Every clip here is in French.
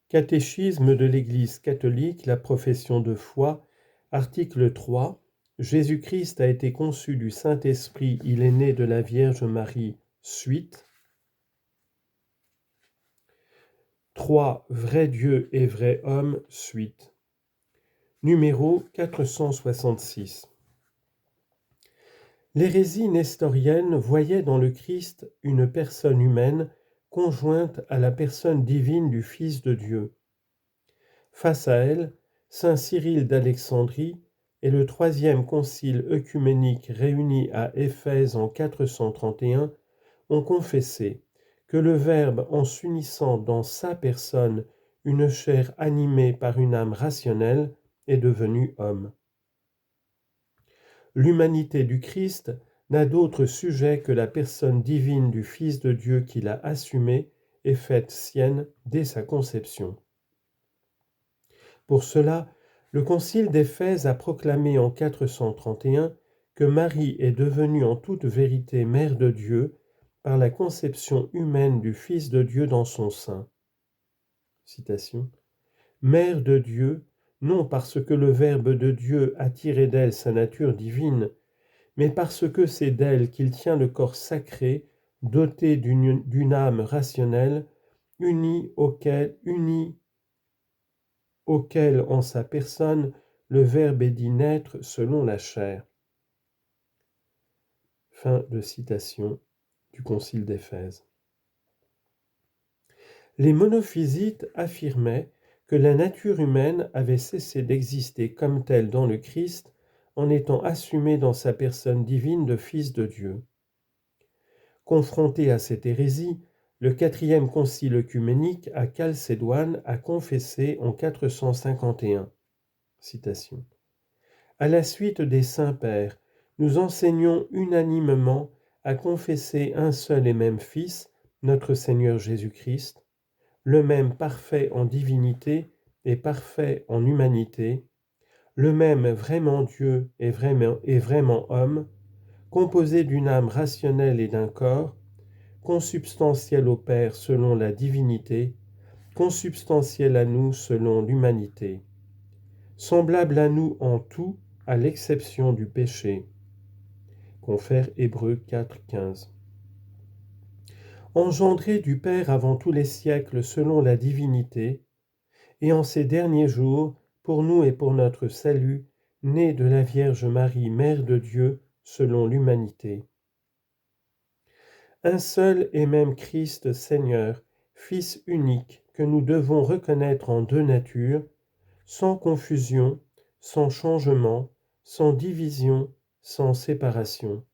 Catéchisme de l'Église catholique, la profession de foi, article 3. Jésus-Christ a été conçu du Saint-Esprit, il est né de la Vierge Marie, suite. 3. Vrai Dieu et vrai homme, suite. Numéro 466. L'hérésie nestorienne voyait dans le Christ une personne humaine conjointe à la personne divine du Fils de Dieu. Face à elle, saint Cyril d'Alexandrie et le troisième concile œcuménique réuni à Éphèse en 431 ont confessé que le Verbe, en s'unissant dans sa personne une chair animée par une âme rationnelle, est devenu homme. L'humanité du Christ n'a d'autre sujet que la personne divine du Fils de Dieu qu'il a assumée et faite sienne dès sa conception. Pour cela, le concile d'Éphèse a proclamé en 431 que Marie est devenue en toute vérité mère de Dieu par la conception humaine du Fils de Dieu dans son sein. Citation. Mère de Dieu, non parce que le Verbe de Dieu a tiré d'elle sa nature divine, mais parce que c'est d'elle qu'il tient le corps sacré, doté d'une âme rationnelle, unie auquel en sa personne le Verbe est dit naître selon la chair. Fin de citation du Concile d'Éphèse. Les monophysites affirmaient que la nature humaine avait cessé d'exister comme telle dans le Christ en étant assumée dans sa personne divine de Fils de Dieu. Confronté à cette hérésie, le quatrième concile œcuménique à Chalcédoine a confessé en 451. Citation. À la suite des saints-pères, nous enseignons unanimement à confesser un seul et même Fils, notre Seigneur Jésus-Christ, le même parfait en divinité et parfait en humanité, le même vraiment Dieu et vraiment homme, composé d'une âme rationnelle et d'un corps, consubstantiel au Père selon la divinité, consubstantiel à nous selon l'humanité, semblable à nous en tout, à l'exception du péché. Confère Hébreux 4,15. Engendré du Père avant tous les siècles selon la divinité, et en ces derniers jours, pour nous et pour notre salut, né de la Vierge Marie, Mère de Dieu, selon l'humanité. Un seul et même Christ Seigneur, Fils unique, que nous devons reconnaître en deux natures, sans confusion, sans changement, sans division, sans séparation.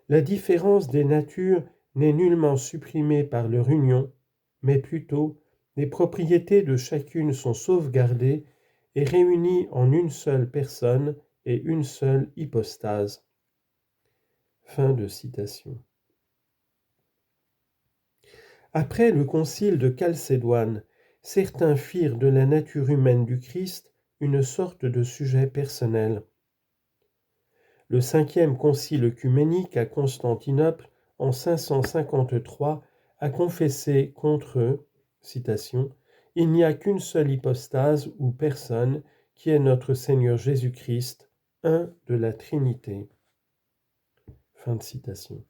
La différence des natures n'est nullement supprimée par leur union, mais plutôt les propriétés de chacune sont sauvegardées et réunies en une seule personne et une seule hypostase. Fin de citation. Après le concile de Chalcédoine, certains firent de la nature humaine du Christ une sorte de sujet personnel. Le cinquième concile œcuménique à Constantinople en 553 a confessé contre eux, citation, « Il n'y a qu'une seule hypostase ou personne qui est notre Seigneur Jésus-Christ, un de la Trinité. » Fin de citation.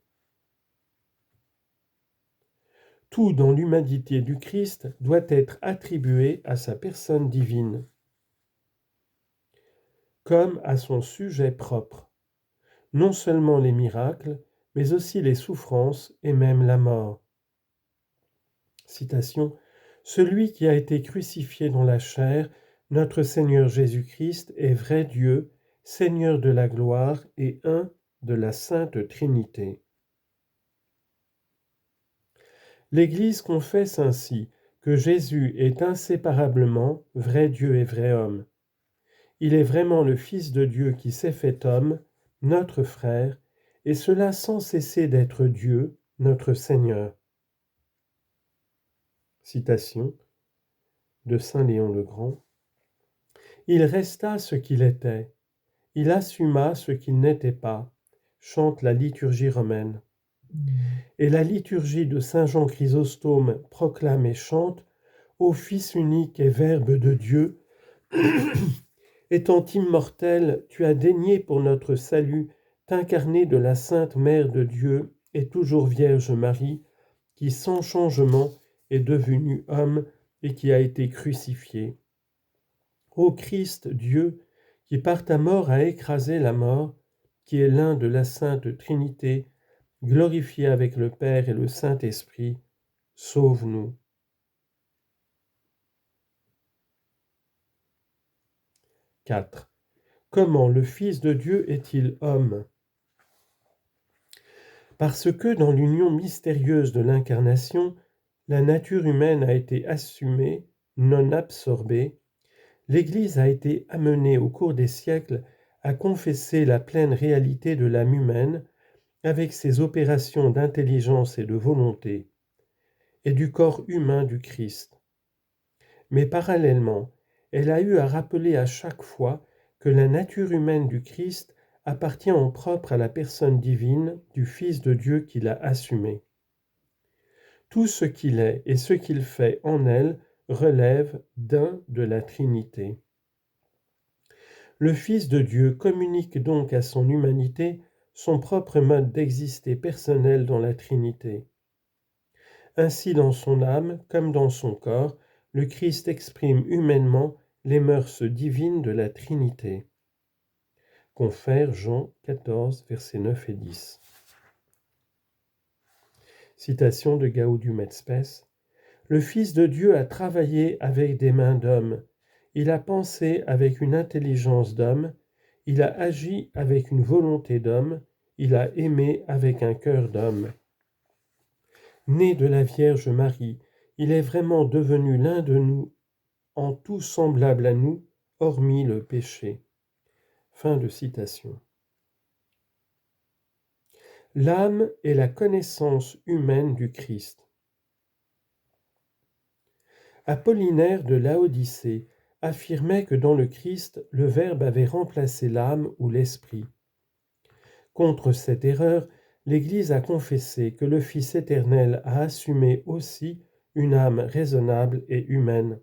Tout dans l'humanité du Christ doit être attribué à sa personne divine, comme à son sujet propre. Non seulement les miracles, mais aussi les souffrances et même la mort. Citation. Celui qui a été crucifié dans la chair, notre Seigneur Jésus-Christ, est vrai Dieu, Seigneur de la gloire et un de la Sainte Trinité. L'Église confesse ainsi que Jésus est inséparablement vrai Dieu et vrai homme. Il est vraiment le Fils de Dieu qui s'est fait homme, notre frère, et cela sans cesser d'être Dieu, notre Seigneur. Citation de saint Léon le Grand. Il resta ce qu'il était, il assuma ce qu'il n'était pas, chante la liturgie romaine. Et la liturgie de saint Jean Chrysostome proclame et chante Ô Fils unique et Verbe de Dieu, étant immortel, tu as daigné pour notre salut t'incarner de la Sainte Mère de Dieu et toujours Vierge Marie, qui sans changement est devenue homme et qui a été crucifié. Ô Christ Dieu, qui par ta mort a écrasé la mort, qui est l'un de la Sainte Trinité, glorifié avec le Père et le Saint-Esprit, sauve-nous. 4. Comment le Fils de Dieu est-il homme? Parce que dans l'union mystérieuse de l'incarnation, la nature humaine a été assumée, non absorbée, l'Église a été amenée au cours des siècles à confesser la pleine réalité de l'âme humaine avec ses opérations d'intelligence et de volonté, et du corps humain du Christ. Mais parallèlement, elle a eu à rappeler à chaque fois que la nature humaine du Christ appartient en propre à la personne divine du Fils de Dieu qui l'a assumée. Tout ce qu'il est et ce qu'il fait en elle relève d'un de la Trinité. Le Fils de Dieu communique donc à son humanité son propre mode d'exister personnel dans la Trinité. Ainsi, dans son âme comme dans son corps, le Christ exprime humainement les mœurs divines de la Trinité. Confère Jean 14, versets 9 et 10. Citation de Gaudium et Spes. Le Fils de Dieu a travaillé avec des mains d'homme. Il a pensé avec une intelligence d'homme. Il a agi avec une volonté d'homme. Il a aimé avec un cœur d'homme. Né de la Vierge Marie, il est vraiment devenu l'un de nous, en tout semblable à nous, hormis le péché. Fin de citation. L'âme est la connaissance humaine du Christ. Apollinaire de Laodicée affirmait que dans le Christ, le Verbe avait remplacé l'âme ou l'esprit. Contre cette erreur, l'Église a confessé que le Fils éternel a assumé aussi une âme raisonnable et humaine.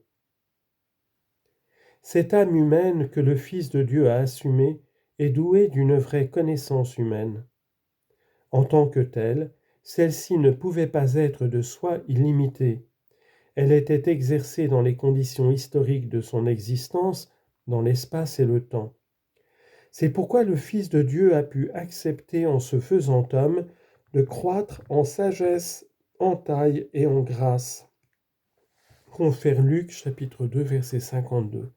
Cette âme humaine que le Fils de Dieu a assumée est douée d'une vraie connaissance humaine. En tant que telle, celle-ci ne pouvait pas être de soi illimitée. Elle était exercée dans les conditions historiques de son existence, dans l'espace et le temps. C'est pourquoi le Fils de Dieu a pu accepter en se faisant homme de croître en sagesse, en taille et en grâce. Confère Luc chapitre 2 verset 52.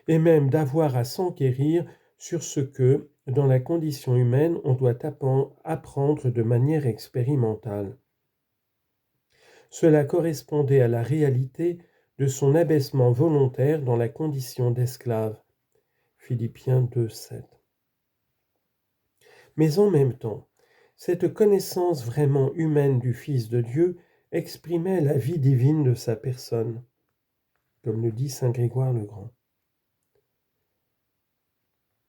Et même d'avoir à s'enquérir sur ce que, dans la condition humaine, on doit apprendre de manière expérimentale. Cela correspondait à la réalité de son abaissement volontaire dans la condition d'esclave. Philippiens 2,7. Mais en même temps, cette connaissance vraiment humaine du Fils de Dieu exprimait la vie divine de sa personne, comme le dit saint Grégoire le Grand.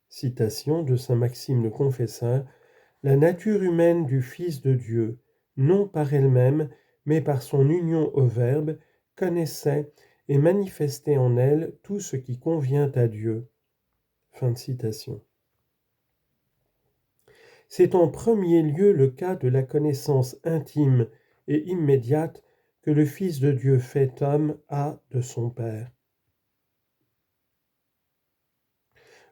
Citation de saint Maxime le Confesseur, la nature humaine du Fils de Dieu, non par elle-même, mais par son union au Verbe, connaissait et manifestait en elle tout ce qui convient à Dieu. Fin de citation. C'est en premier lieu le cas de la connaissance intime et immédiate que le Fils de Dieu fait homme a de son Père.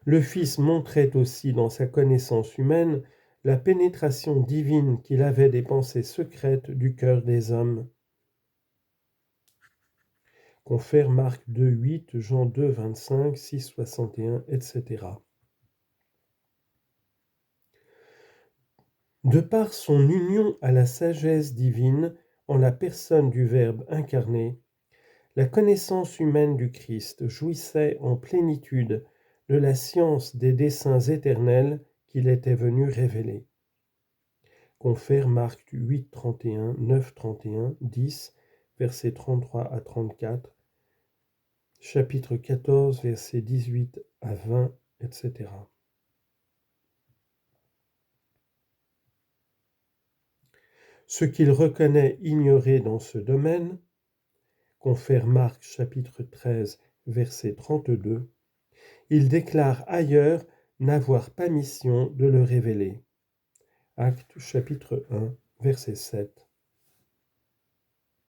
Le Fils montrait aussi dans sa connaissance humaine la pénétration divine qu'il avait des pensées secrètes du cœur des hommes. Confère Marc 2, 8, Jean 2, 25, 6, 61, etc. De par son union à la sagesse divine en la personne du Verbe incarné, la connaissance humaine du Christ jouissait en plénitude de la science des desseins éternels qu'il était venu révéler. Confère Marc 8, 31, 9, 31, 10, versets 33 à 34, chapitre 14, versets 18 à 20, etc. Ce qu'il reconnaît ignorer dans ce domaine, confère Marc chapitre 13, verset 32, il déclare ailleurs n'avoir pas mission de le révéler. Actes chapitre 1, verset 7.